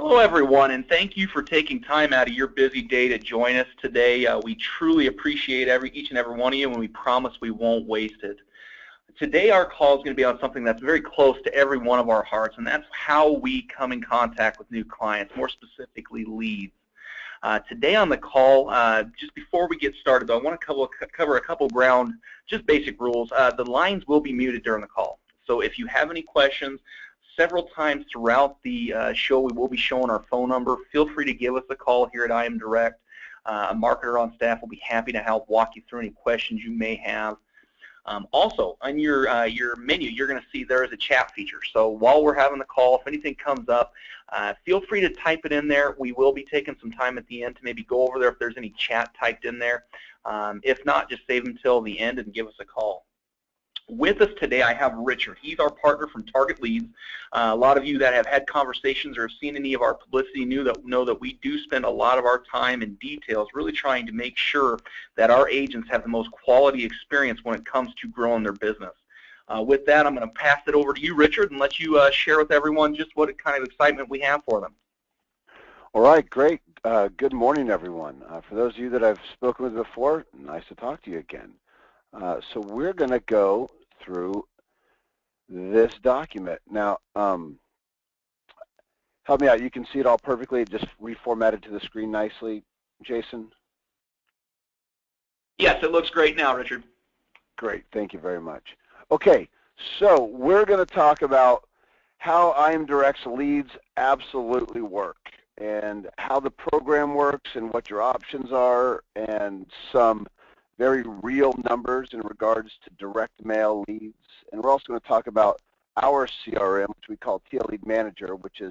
Hello, everyone, and thank you for taking time out of your busy day to join us today. We truly appreciate each and every one of you, and we promise we won't waste it. Today, our call is going to be on something that's very close to every one of our hearts, and that's how we come in contact with new clients, more specifically leads. Today on the call, just before we get started, though, I want to cover a couple ground, just basic rules. The lines will be muted during the call, so if you have any questions, several times throughout the show, we will be showing our phone number. Feel free to give us a call here at IMDirect. A marketer on staff will be happy to help walk you through any questions you may have. Also, on your menu, you're going to see there is a chat feature. So while we're having the call, if anything comes up, feel free to type it in there. We will be taking some time at the end to maybe go over there if there's any chat typed in there. If not, just save them until the end and give us a call. With us today, I have Richard. He's our partner from Target Leads. A lot of you that have had conversations or have seen any of our publicity know that we do spend a lot of our time and details really trying to make sure that our agents have the most quality experience when it comes to growing their business. With that, I'm going to pass it over to you, Richard, and let you share with everyone just what kind of excitement we have for them. All right, great. Good morning, everyone. For those of you that I've spoken with before, nice to talk to you again. So we're going to go through this document. Now, help me out. You can see it all perfectly. It just reformatted to the screen nicely, Jason? Yes, it looks great now, Richard. Great. Thank you very much. Okay, so we're going to talk about how IMDirect's leads absolutely work and how the program works and what your options are and some very real numbers in regards to direct mail leads. And we're also going to talk about our CRM, which we call TL Lead Manager, which is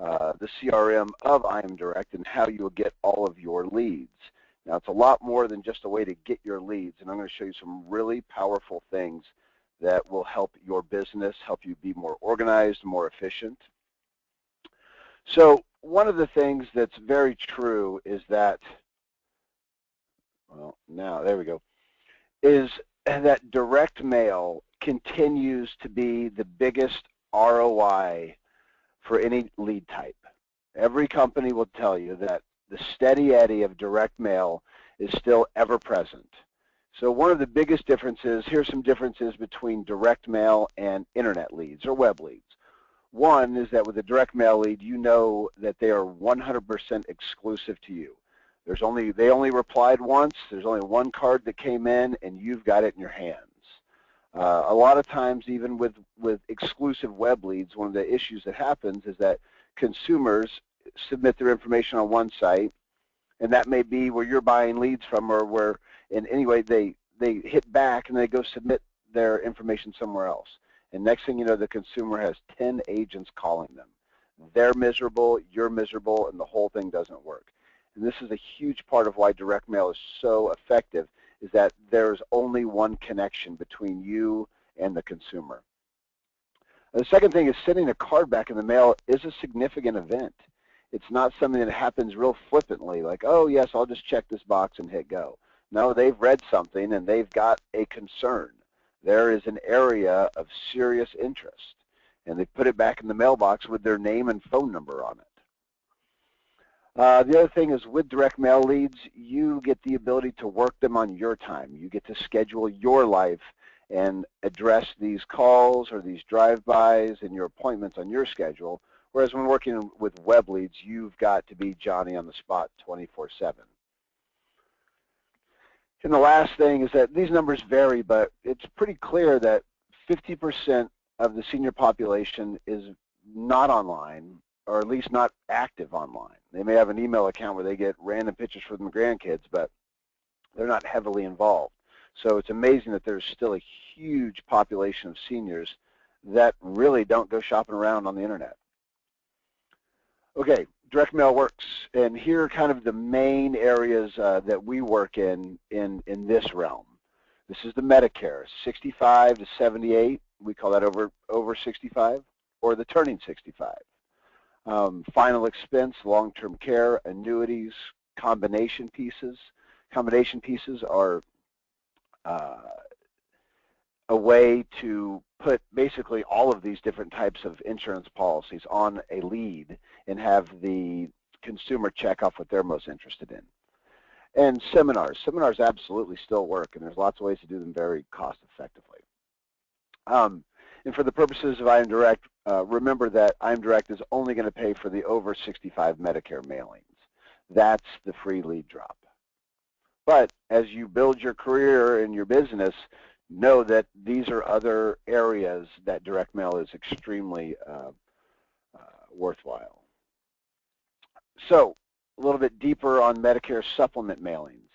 the CRM of IMDirect, and how you'll get all of your leads. Now, it's a lot more than just a way to get your leads, and I'm going to show you some really powerful things that will help your business, help you be more organized, more efficient. So one of the things that's very true is that, well, now, there we go, is that direct mail continues to be the biggest ROI for any lead type. Every company will tell you that the steady eddy of direct mail is still ever present. So one of the biggest differences, here's some differences between direct mail and internet leads or web leads. One is that with a direct mail lead, you know that they are 100% exclusive to you. They only replied once, there's only one card that came in, and you've got it in your hands. A lot of times, even with exclusive web leads, one of the issues that happens is that consumers submit their information on one site, and that may be where you're buying leads from, or where, in any way, they hit back and they go submit their information somewhere else. And next thing you know, the consumer has 10 agents calling them. They're miserable, you're miserable, and the whole thing doesn't work. And this is a huge part of why direct mail is so effective, is that there's only one connection between you and the consumer. The second thing is sending a card back in the mail is a significant event. It's not something that happens real flippantly, like, oh, yes, I'll just check this box and hit go. No, they've read something and they've got a concern. There is an area of serious interest, and they put it back in the mailbox with their name and phone number on it. The other thing is with direct mail leads, you get the ability to work them on your time. You get to schedule your life and address these calls or these drive-bys and your appointments on your schedule, whereas when working with web leads, you've got to be Johnny on the spot 24/7. And the last thing is that these numbers vary, but it's pretty clear that 50% of the senior population is not online, or at least not active online. They may have an email account where they get random pictures from the grandkids, but they're not heavily involved. So it's amazing that there's still a huge population of seniors that really don't go shopping around on the internet. Okay, direct mail works, and here are kind of the main areas that we work in this realm. This is the Medicare, 65 to 78. We call that over 65, or the turning 65. Final expense, long-term care, annuities, combination pieces. Combination pieces are a way to put basically all of these different types of insurance policies on a lead and have the consumer check off what they're most interested in. And seminars absolutely still work, and there's lots of ways to do them very cost effectively. And for the purposes of IMDirect, remember that IMDirect is only going to pay for the over 65 Medicare mailings. That's the free lead drop. But as you build your career and your business, know that these are other areas that direct mail is extremely worthwhile. So a little bit deeper on Medicare supplement mailings.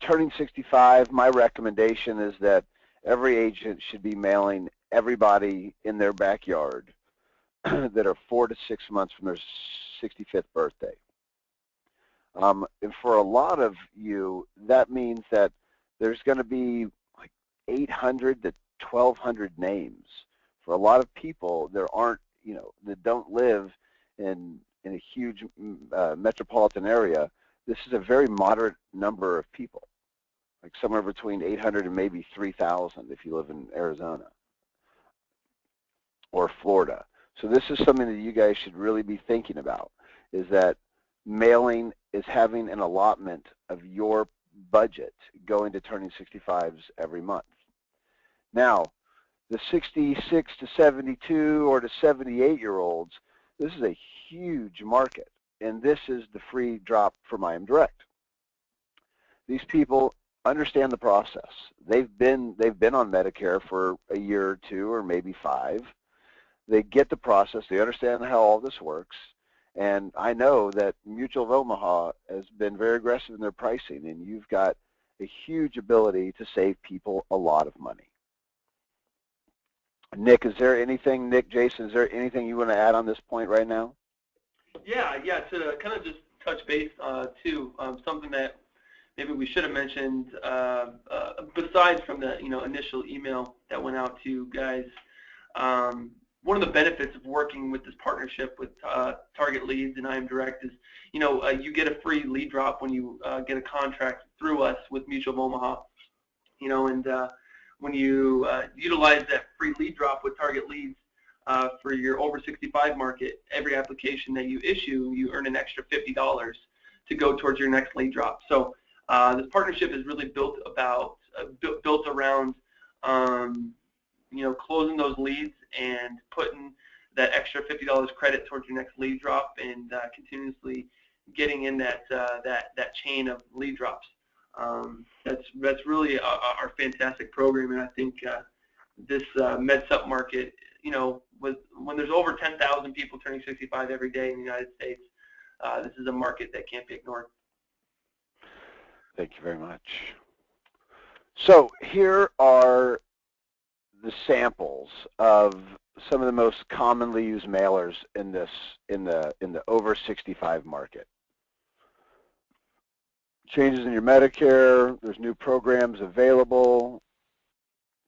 Turning 65, my recommendation is that every agent should be mailing everybody in their backyard that are 4 to 6 months from their 65th birthday. And for a lot of you, that means that there's going to be like 800 to 1,200 names. For a lot of people, there aren't, that don't live in a huge metropolitan area. This is a very moderate number of people, like somewhere between 800 and maybe 3,000 if you live in Arizona or Florida. So this is something that you guys should really be thinking about, is that mailing is having an allotment of your budget going to turning 65s every month. Now, the 66 to 72 or to 78-year-olds, this is a huge market, and this is the free drop from IMDirect. These people understand the process. They've been on Medicare for a year or 2 or maybe 5. They get the process. They understand how all this works. And I know that Mutual of Omaha has been very aggressive in their pricing, and you've got a huge ability to save people a lot of money. Nick, Jason, is there anything you want to add on this point right now? Yeah, to kind of just touch base too, something that maybe we should have mentioned besides from the initial email that went out to you guys. One of the benefits of working with this partnership with Target Leads and IMDirect is, you get a free lead drop when you get a contract through us with Mutual of Omaha, and when you utilize that free lead drop with Target Leads for your over 65 market, every application that you issue, you earn an extra $50 to go towards your next lead drop. So this partnership is really built around closing those leads and putting that extra $50 credit towards your next lead drop, and continuously getting in that chain of lead drops. That's really our fantastic program, and I think this MedSup market, when there's over 10,000 people turning 65 every day in the United States, this is a market that can't be ignored. Thank you very much. So here are the samples of some of the most commonly used mailers in the over 65 market. Changes in your Medicare, there's new programs available,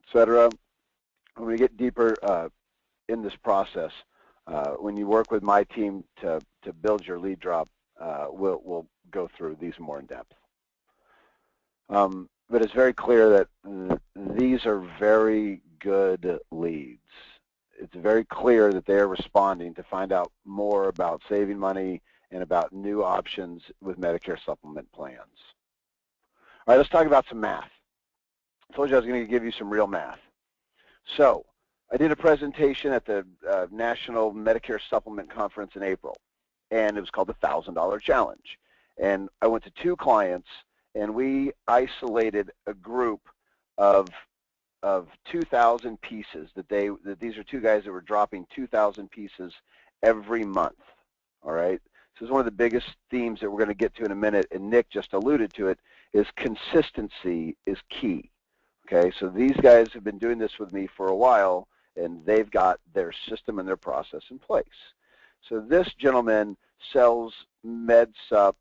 etc. When we get deeper in this process, when you work with my team to build your lead drop, we'll go through these more in depth. But it's very clear that these are very good leads. It's very clear that they are responding to find out more about saving money and about new options with Medicare supplement plans. All right, let's talk about some math. I told you I was going to give you some real math. So I did a presentation at the National Medicare Supplement Conference in April, and it was called the $1,000 Challenge. And I went to 2 clients, and we isolated a group of 2,000 pieces that these are 2 guys that were dropping 2,000 pieces every month. All right. This is one of the biggest themes that we're going to get to in a minute, and Nick just alluded to it, is consistency is key. Okay, so these guys have been doing this with me for a while, and they've got their system and their process in place. So this gentleman sells MedSup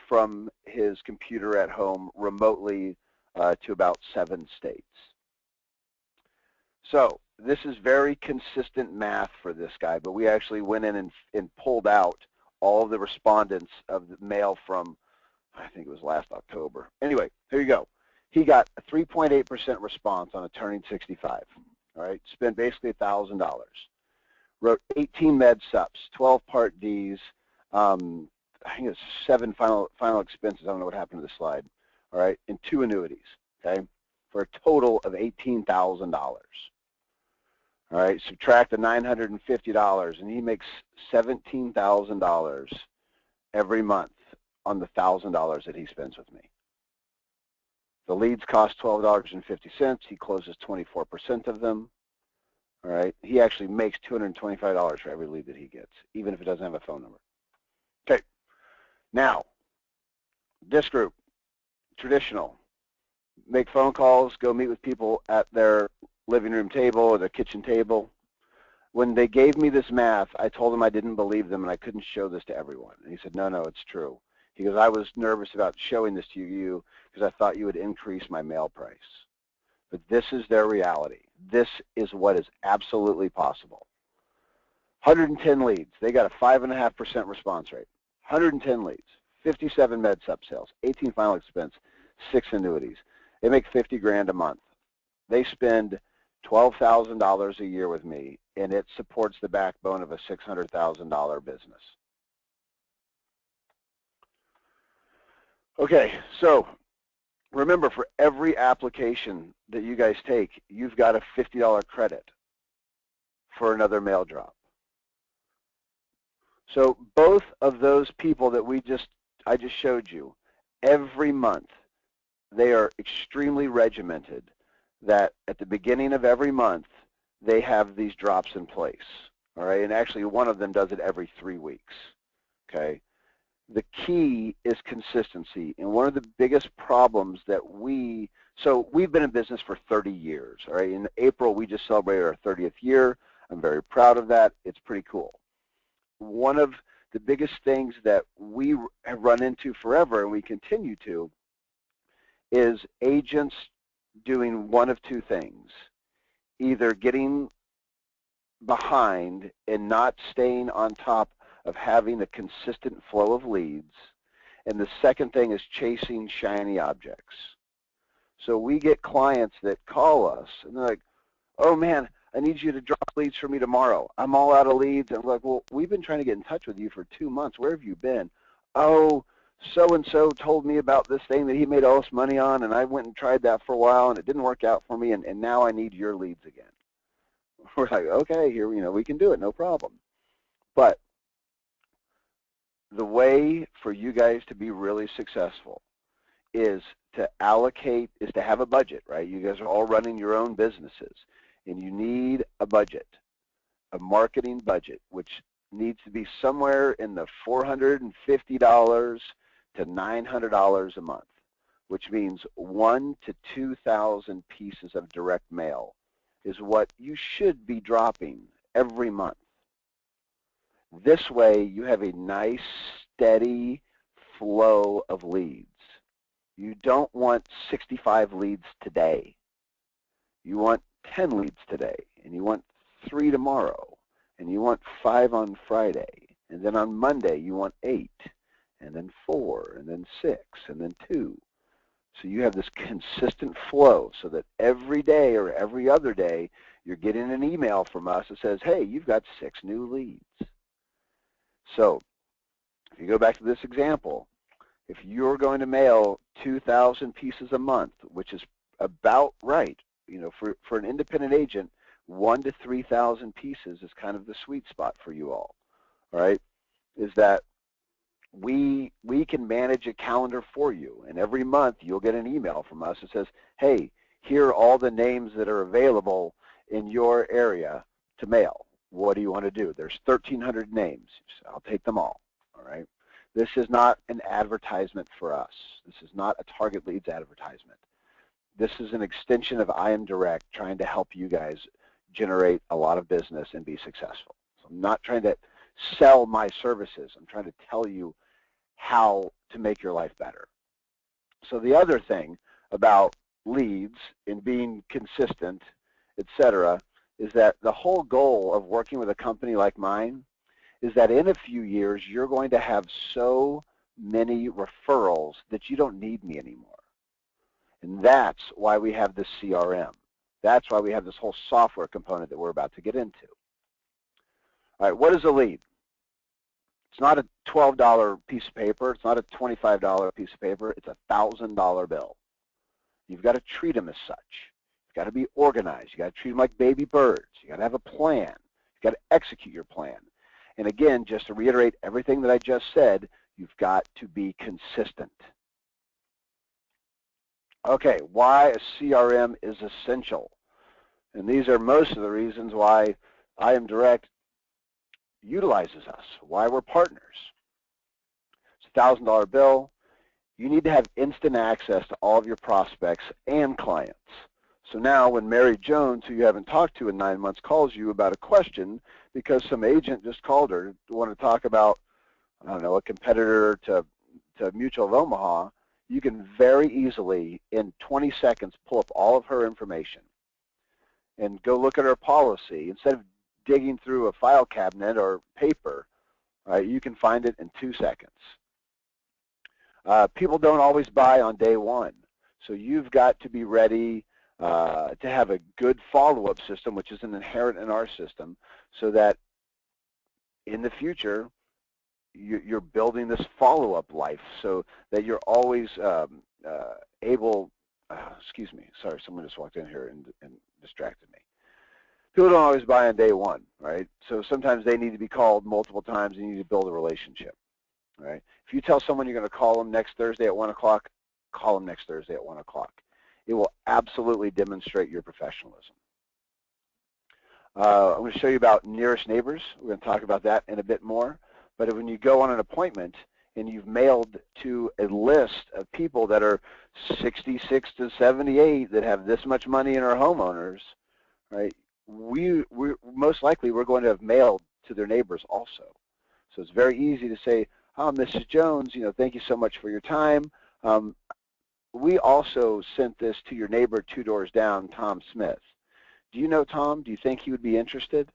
from his computer at home remotely to about 7 states. So this is very consistent math for this guy, but we actually went in and pulled out all of the respondents of the mail from, I think it was last October. Anyway, here you go. He got a 3.8% response on a turning 65. All right, spent basically $1,000. Wrote 18 med sups, 12 Part Ds. I think it's 7 final expenses. I don't know what happened to the slide. All right, and 2 annuities. Okay, for a total of $18,000. All right, subtract the $950, and he makes $17,000 every month on the $1,000 that he spends with me. The leads cost $12.50. He closes 24% of them. All right, he actually makes $225 for every lead that he gets, even if it doesn't have a phone number. Okay, now, this group, traditional, make phone calls, go meet with people at their living room table or their kitchen table. When they gave me this math, I told them I didn't believe them and I couldn't show this to everyone. And he said, no, it's true. He goes, I was nervous about showing this to you because I thought you would increase my mail price. But this is their reality. This is what is absolutely possible. 110 leads. They got a 5.5% response rate. 110 leads, 57 med sup sales, 18 final expense, 6 annuities. They make 50 grand a month. They spend $12,000 a year with me, and it supports the backbone of a $600,000 business. Okay, so remember, for every application that you guys take, you've got a $50 credit for another mail drop. So both of those people that I just showed you, every month, they are extremely regimented that at the beginning of every month, they have these drops in place. All right, and actually one of them does it every 3 weeks. Okay. The key is consistency, and one of the biggest problems that so we've been in business for 30 years, all right? In April, we just celebrated our 30th year. I'm very proud of that. It's pretty cool. One of the biggest things that we have run into forever, and we continue to, is agents doing one of 2 things, either getting behind and not staying on top of having a consistent flow of leads, and the second thing is chasing shiny objects. So we get clients that call us, and they're like, oh man, I need you to drop leads for me tomorrow. I'm all out of leads. And I'm like, well, we've been trying to get in touch with you for 2 months. Where have you been? Oh, so-and-so told me about this thing that he made all this money on, and I went and tried that for a while, and it didn't work out for me, and now I need your leads again. We're like, okay, here, we can do it, no problem. But the way for you guys to be really successful is to have a budget, right? You guys are all running your own businesses, and you need a budget, a marketing budget, which needs to be somewhere in the $450 to $900 a month, which means 1,000 to 2,000 pieces of direct mail is what you should be dropping every month. This way, you have a nice, steady flow of leads. You don't want 65 leads today. You want 10 leads today, and you want 3 tomorrow, and you want 5 on Friday, and then on Monday you want 8, and then 4, and then 6, and then 2. So you have this consistent flow so that every day or every other day you're getting an email from us that says, hey, you've got 6 new leads. So if you go back to this example, if you're going to mail 2,000 pieces a month, which is about right, for an independent agent, 1,000 to 3,000 pieces is kind of the sweet spot for you all right, is that we can manage a calendar for you, and every month you'll get an email from us that says, hey, here are all the names that are available in your area to mail. What do you want to do? There's 1,300 names. I'll take them all right? This is not an advertisement for us. This is not a Target Leads advertisement. This is an extension of I Am Direct trying to help you guys generate a lot of business and be successful. So I'm not trying to sell my services. I'm trying to tell you how to make your life better. So the other thing about leads and being consistent, etc., is that the whole goal of working with a company like mine is that in a few years you're going to have so many referrals that you don't need me anymore. And that's why we have this CRM. That's why we have this whole software component that we're about to get into. All right, what is a lead? It's not a $12 piece of paper. It's not a $25 piece of paper. It's a $1,000 bill. You've got to treat them as such. You've got to be organized. You've got to treat them like baby birds. You've got to have a plan. You've got to execute your plan. And again, just to reiterate everything that I just said, you've got to be consistent. Okay, why a CRM is essential. And these are most of the reasons why IMDirect utilizes us, why we're partners. It's a $1,000 bill. You need to have instant access to all of your prospects and clients. So now when Mary Jones, who you haven't talked to in 9 months, calls you about a question because some agent just called her to want to talk about, I don't know, a competitor to Mutual of Omaha, you can very easily, in 20 seconds, pull up all of her information and go look at her policy. Instead of digging through a file cabinet or paper, right, you can find it in 2 seconds. People don't always buy on day one, so you've got to be ready to have a good follow-up system, which is an inherent in our system, so that in the future you're building this follow-up life so that you're always able, excuse me, sorry, someone just walked in here and distracted me. People don't always buy on day one, right? So sometimes they need to be called multiple times and you need to build a relationship, right? If you tell someone you're going to call them next Thursday at 1 o'clock, call them next Thursday at 1 o'clock. It will absolutely demonstrate your professionalism. I'm going to show you about nearest neighbors. We're going to talk about that in a bit more. But when you go on an appointment and you've mailed to a list of people that are 66 to 78 that have this much money and are homeowners, right, we're most likely we're going to have mailed to their neighbors also. So it's very easy to say, oh, Mrs. Jones, thank you so much for your time. We also sent this to your neighbor 2 doors down, Tom Smith. Do you know Tom? Do you think he would be interested?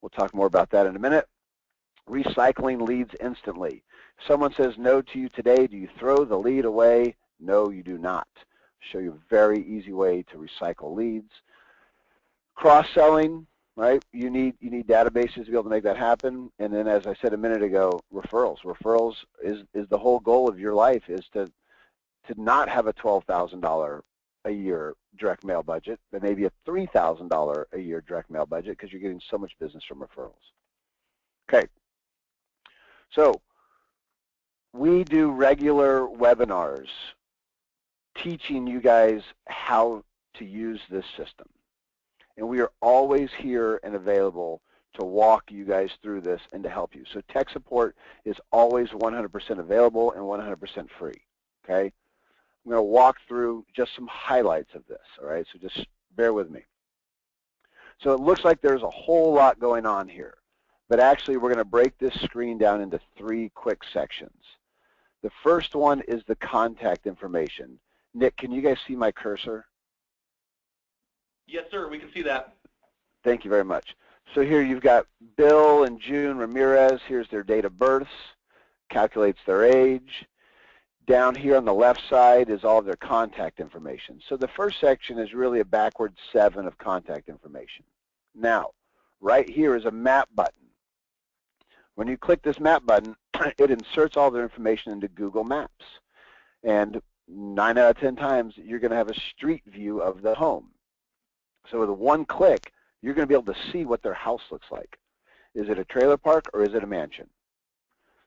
We'll talk more about that in a minute. Recycling leads instantly. If someone says no to you today, do you throw the lead away? No, you do not. I'll show you a very easy way to recycle leads. Cross-selling, right? You need databases to be able to make that happen. And then, as I said a minute ago, referrals. Referrals is the whole goal of your life, is to not have a $12,000 a year direct mail budget, but maybe a $3,000 a year direct mail budget because you're getting so much business from referrals. Okay, so we do regular webinars teaching you guys how to use this system. And we are always here and available to walk you guys through this and to help you. So tech support is always 100% available and 100% free, okay? I'm going to walk through just some highlights of this, all right? So just bear with me. So it looks like there's a whole lot going on here, but actually we're going to break this screen down into 3 quick sections. The first one is the contact information. Nick, can you guys see my cursor? Yes, sir, we can see that. Thank you very much. So here you've got Bill and June Ramirez. Here's their date of births, calculates their age. Down here on the left side is all of their contact information. So the first section is really a backward 7 of contact information. Now, right here is a map button. When you click this map button, it inserts all their information into Google Maps. And 9 out of 10 times, you're going to have a street view of the home. So with one click, you're going to be able to see what their house looks like. Is it a trailer park or is it a mansion?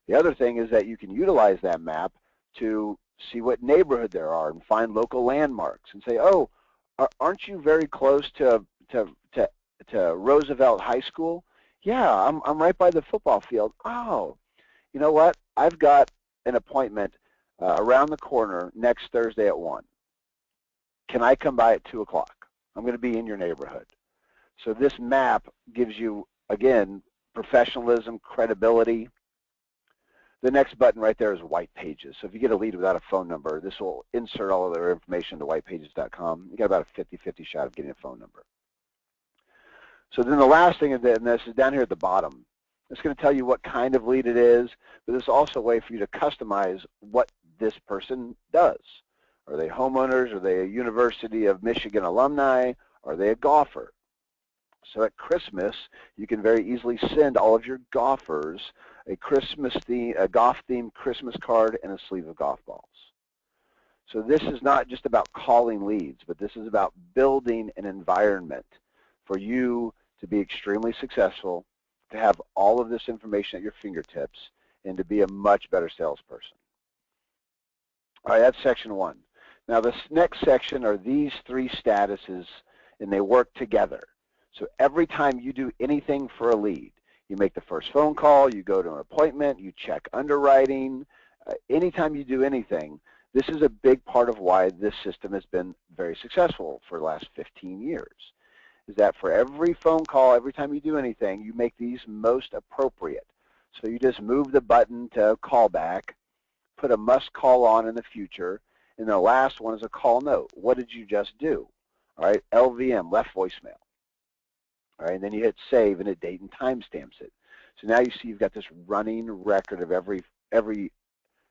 The other thing is that you can utilize that map to see what neighborhood there are and find local landmarks and say, oh, aren't you very close to Roosevelt High School? Yeah, I'm right by the football field. Oh, you know what? I've got an appointment around the corner next Thursday at 1. Can I come by at 2 o'clock? I'm going to be in your neighborhood. So this map gives you, again, professionalism, credibility. The next button right there is White Pages. So if you get a lead without a phone number, this will insert all of their information to whitepages.com. You got about a 50-50 shot of getting a phone number. So then the last thing in this is down here at the bottom. It's going to tell you what kind of lead it is, but it's also a way for you to customize what this person does. Are they homeowners? Are they a University of Michigan alumni? Are they a golfer? So at Christmas, you can very easily send all of your golfers a golf-themed Christmas card and a sleeve of golf balls. So this is not just about calling leads, but this is about building an environment for you to be extremely successful, to have all of this information at your fingertips, and to be a much better salesperson. All right, that's section one. Now this next section are these three statuses, and they work together. So every time you do anything for a lead, you make the first phone call, you go to an appointment, you check underwriting, anytime you do anything, this is a big part of why this system has been very successful for the last 15 years, is that for every phone call, every time you do anything, you make these most appropriate. So you just move the button to call back, put a must call on in the future, and the last one is a call note. What did you just do? All right, LVM, left voicemail. All right, and then you hit save and it date and time stamps it. So now you see you've got this running record of every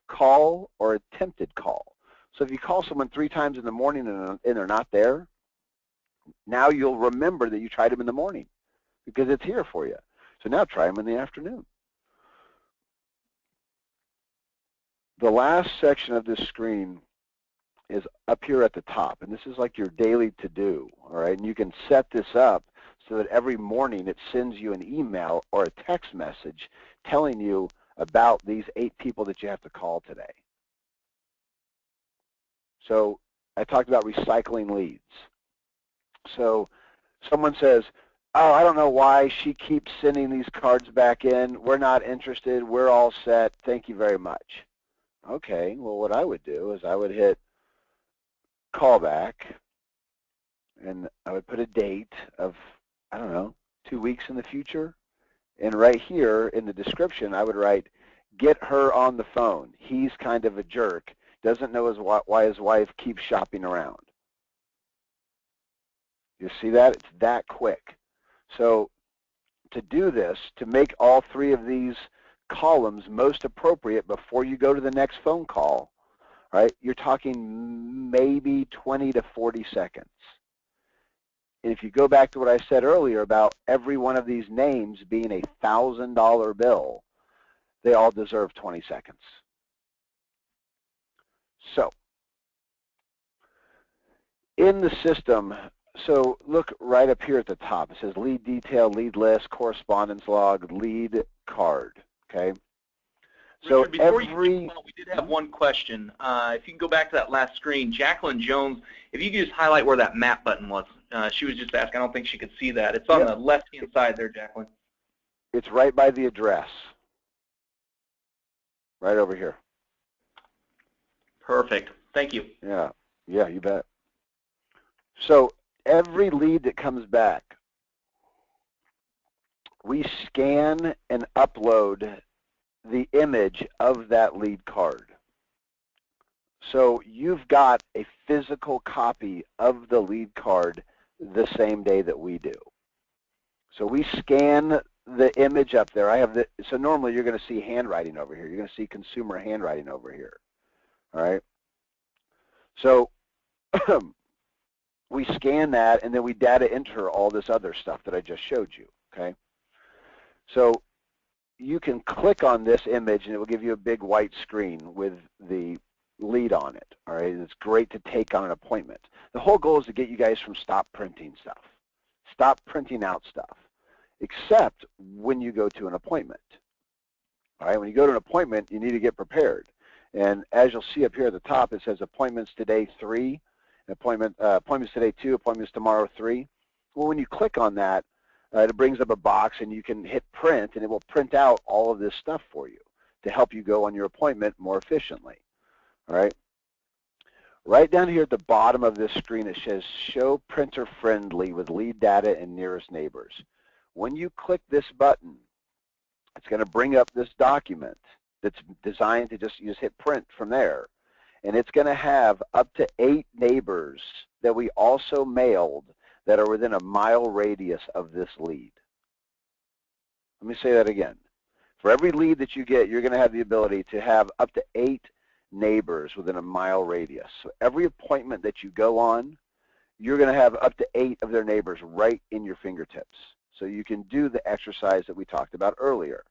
call or attempted call. So if you call someone 3 times in the morning and they're not there, now you'll remember that you tried them in the morning because it's here for you. So now try them in the afternoon. The last section of this screen is up here at the top, and this is like your daily to-do, all right? And you can set this up so that every morning it sends you an email or a text message telling you about these 8 people that you have to call today. So I talked about recycling leads. So someone says, oh, I don't know why she keeps sending these cards back in. We're not interested. We're all set. Thank you very much. Okay, well, what I would do is I would hit callback, and I would put a date of, I don't know, 2 weeks in the future. And right here in the description, I would write, get her on the phone. He's kind of a jerk. Doesn't know why his wife keeps shopping around. You see that? It's that quick. So to do this, to make all 3 of these columns most appropriate before you go to the next phone call, right, you're talking maybe 20 to 40 seconds. And if you go back to what I said earlier about every one of these names being a $1,000 bill, they all deserve 20 seconds. So in the system, so look right up here at the top. It says lead detail, lead list, correspondence log, lead card. Okay. So Richard, before you go on, we did have one question. If you can go back to that last screen, Jacqueline Jones, if you could just highlight where that map button was. She was just asking. I don't think she could see that. It's on the left-hand side there, Jacqueline. It's right by the address. Right over here. Perfect. Thank you. Yeah, you bet. So every lead that comes back, we scan and upload the image of that lead card. So you've got a physical copy of the lead card the same day that we do. So we scan the image up there. So normally you're going to see handwriting over here. You're going to see consumer handwriting over here. All right. So we scan that, and then we data enter all this other stuff that I just showed you. Okay. So you can click on this image, and it will give you a big white screen with the lead on it. All right. It's great to take on an appointment. The whole goal is to get you guys from stop printing stuff. Stop printing out stuff, except when you go to an appointment. All right. When you go to an appointment, you need to get prepared. And as you'll see up here at the top, it says appointments today 3, appointments today 2, appointments tomorrow 3. Well, when you click on that, it brings up a box, and you can hit print, and it will print out all of this stuff for you to help you go on your appointment more efficiently. All right. Right down here at the bottom of this screen, it says show printer friendly with lead data and nearest neighbors. When you click this button, it's going to bring up this document that's designed to you just hit print from there. And it's going to have up to 8 neighbors that we also mailed that are within a mile radius of this lead. Let me say that again. For every lead that you get, you're going to have the ability to have up to 8 neighbors within a mile radius. So every appointment that you go on, you're going to have up to 8 of their neighbors right in your fingertips. So you can do the exercise that we talked about earlier.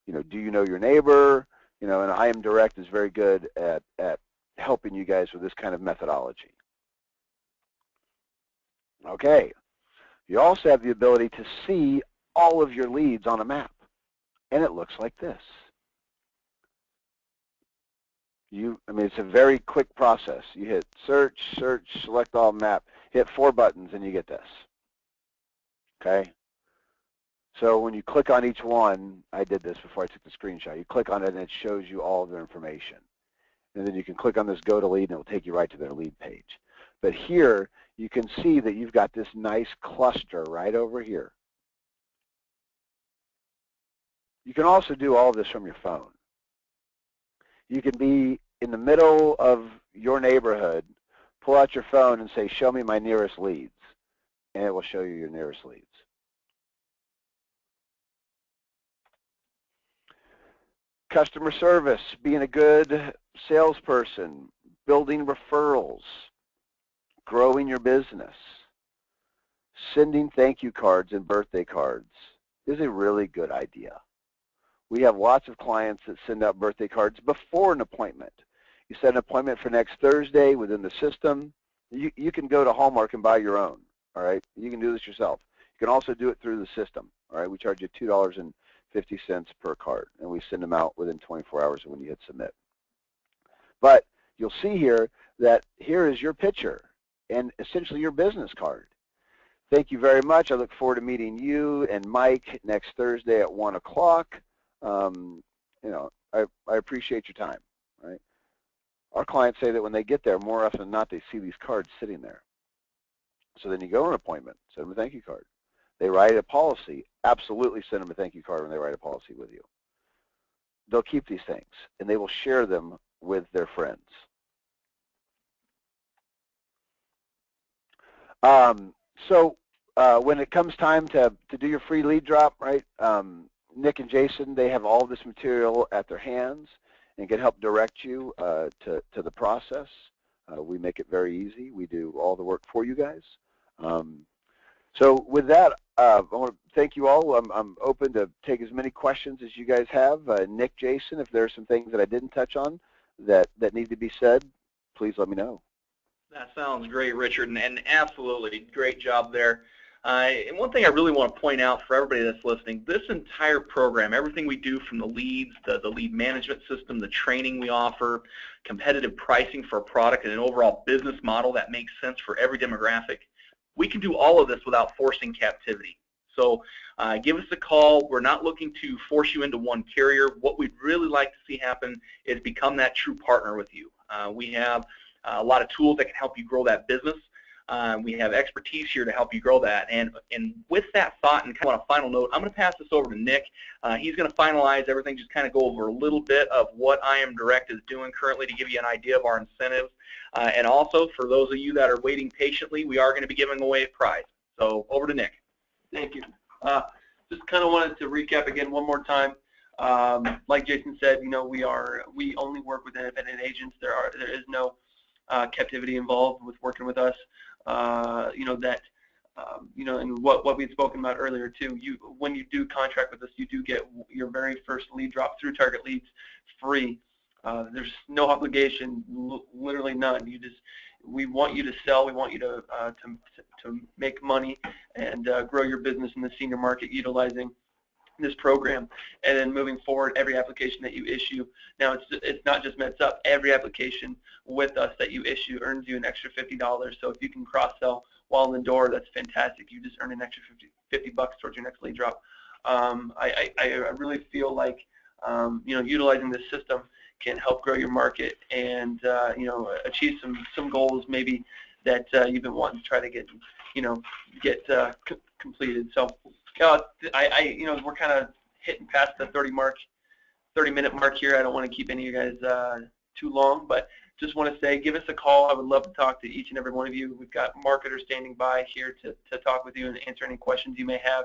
You know, do you know your neighbor? You know, and IMDirect is very good at helping you guys with this kind of methodology. Okay. You also have the ability to see all of your leads on a map, and it looks like this. I mean, it's a very quick process. You hit search, search, select all map, hit 4 buttons, and you get this. Okay? So when you click on each one, I did this before I took the screenshot. You click on it, and it shows you all of their information. And then you can click on this Go to Lead, and it will take you right to their lead page. But here, you can see that you've got this nice cluster right over here. You can also do all of this from your phone. You can be in the middle of your neighborhood, pull out your phone and say, show me my nearest leads, and it will show you your nearest leads. Customer service, being a good salesperson, building referrals, growing your business, sending thank you cards and birthday cards is a really good idea. We have lots of clients that send out birthday cards before an appointment. You set an appointment for next Thursday within the system. You can go to Hallmark and buy your own, all right? You can do this yourself. You can also do it through the system, all right? We charge you $2.50 per card, and we send them out within 24 hours when you hit submit. But you'll see here that here is your picture and essentially your business card. Thank you very much. I look forward to meeting you and Mike next Thursday at 1 o'clock. You know, I appreciate your time, right? Our clients say that when they get there, more often than not, they see these cards sitting there. So then you go on an appointment, send them a thank you card. They write a policy, absolutely send them a thank you card when they write a policy with you. They'll keep these things, and they will share them with their friends. So when it comes time to do your free lead drop, right, Nick and Jason, they have all this material at their hands and can help direct you to the process. We make it very easy. We do all the work for you guys. So with that, I want to thank you all. I'm open to take as many questions as you guys have. Nick, Jason, if there are some things that I didn't touch on that need to be said, please let me know. That sounds great, Richard, and absolutely great job there. And one thing I really want to point out for everybody that's listening, this entire program, everything we do from the leads, the lead management system, the training we offer, competitive pricing for a product, and an overall business model that makes sense for every demographic, we can do all of this without forcing captivity. So give us a call. We're not looking to force you into one carrier. What we'd really like to see happen is become that true partner with you. We have a lot of tools that can help you grow that business. We have expertise here to help you grow that. And with that thought and kind of on a final note, I'm going to pass this over to Nick. He's going to finalize everything, just kind of go over a little bit of what IMDirect is doing currently to give you an idea of our incentives. And also, for those of you that are waiting patiently, we are going to be giving away a prize. So over to Nick. Thank you. Just kind of wanted to recap again one more time. Like Jason said, you know, we only work with independent agents. There is no captivity involved with working with us. You know that, you know, and what we'd spoken about earlier too. When you do contract with us, you do get your very first lead drop through Target Leads free. There's no obligation, literally none. We want you to sell. We want you to make money and grow your business in the senior market utilizing this program. And then moving forward, every application that you issue, now it's not just MedSup, every application with us that you issue earns you an extra $50. So if you can cross-sell while in the door, that's fantastic. You just earn an extra $50 towards your next lead drop. I really feel like you know, utilizing this system can help grow your market and you know, achieve some goals maybe that you've been wanting to try to get completed. So you know, we're kind of hitting past the 30-minute mark here. I don't want to keep any of you guys too long, but just want to say, give us a call. I would love to talk to each and every one of you. We've got marketers standing by here to talk with you and answer any questions you may have.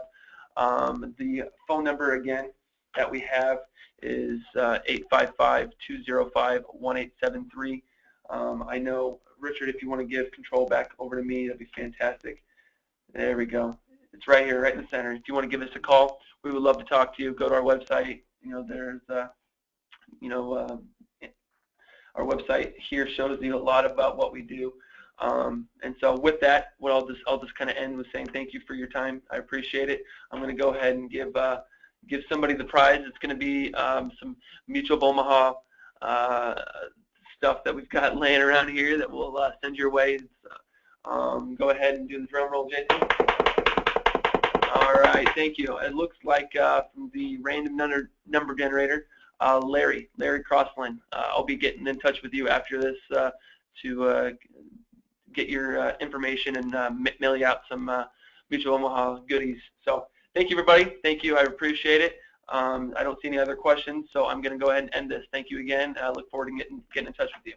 The phone number again that we have is 855-205-1873. I know, Richard, if you want to give control back over to me, that'd be fantastic. There we go. It's right here, right in the center. If you want to give us a call, we would love to talk to you. Go to our website. There's, our website here shows you a lot about what we do. And so with that, what I'll just kind of end with saying thank you for your time. I appreciate it. I'm going to go ahead and give somebody the prize. It's going to be some Mutual of Omaha stuff that we've got laying around here that we'll send your way. Go ahead and do the drum roll, Jason. All right, thank you. It looks like from the random number generator, Larry Crossland. I'll be getting in touch with you after this to get your information and mail you out some Mutual Omaha goodies. So thank you, everybody. Thank you. I appreciate it. I don't see any other questions, so I'm going to go ahead and end this. Thank you again. I look forward to getting in touch with you.